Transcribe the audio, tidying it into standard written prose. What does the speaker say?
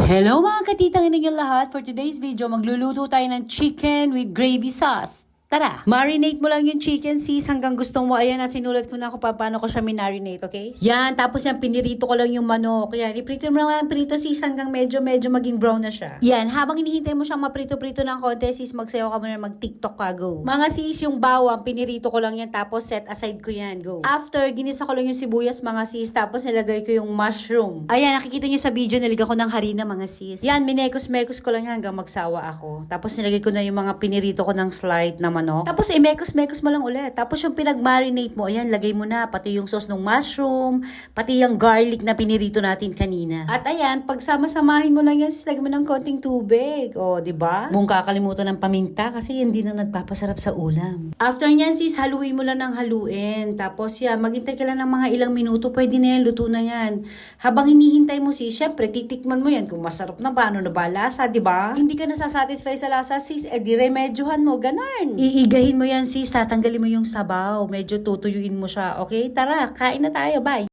Hello mga katitang inyong lahat! For today's video, magluluto tayo ng chicken with gravy sauce. Tara! Marinate mo lang yung chicken sis hanggang gustong mo. Ayan na, sinulat ko na kung paano ko siya minarinate, okay? Yan, tapos yan, pinirito ko lang yung manok. Yan, iprito mo lang ang prito sis hanggang medyo maging brown na siya. Yan, habang hinihintay mo siyang maprito-prito ng konti sis, magsayo ka muna, mag-tiktok ka, go. Mga sis, yung bawang, pinirito ko lang yan, tapos set aside ko yan, go. After, ginisa ko lang yung sibuyas mga sis, tapos nilagay ko yung mushroom. Ayan, nakikita niyo sa video, nilagay ko ng harina mga sis. Yan, minekos-mekos ko lang yan hanggang magsawa ako. Tapos nilagay ko na yung mga pinirito ko ng slide na manok. Tapos mekos-mekos mo lang ulit. Tapos yung pinag-marinate mo, ayan, lagay mo na pati yung sauce ng mushroom, pati yung garlic na pinirito natin kanina. At ayan, pag sama-samahin mo lang yan, sis, lagay mo ng konting tubig. O, di ba? Huwag kakalimutan ng paminta kasi hindi na nagpapasarap sa ulam. After nyan, sis, haluin mo lang ng haluin. Tapos yan, maghintay ka lang ng mga ilang minuto, pwede na yan, luto na yan. Habang hinihintay mo, sis, syempre, titikman mo yan kung masarap na, paano na ba lasa, di ba? Hindi ka nasasatisfy sa lasa, sis, di remedyohan mo, ganun. Iigahin mo yan sis, tatanggalin mo yung sabaw, medyo tutuyuin mo siya, okay? Tara, kain na tayo, bye!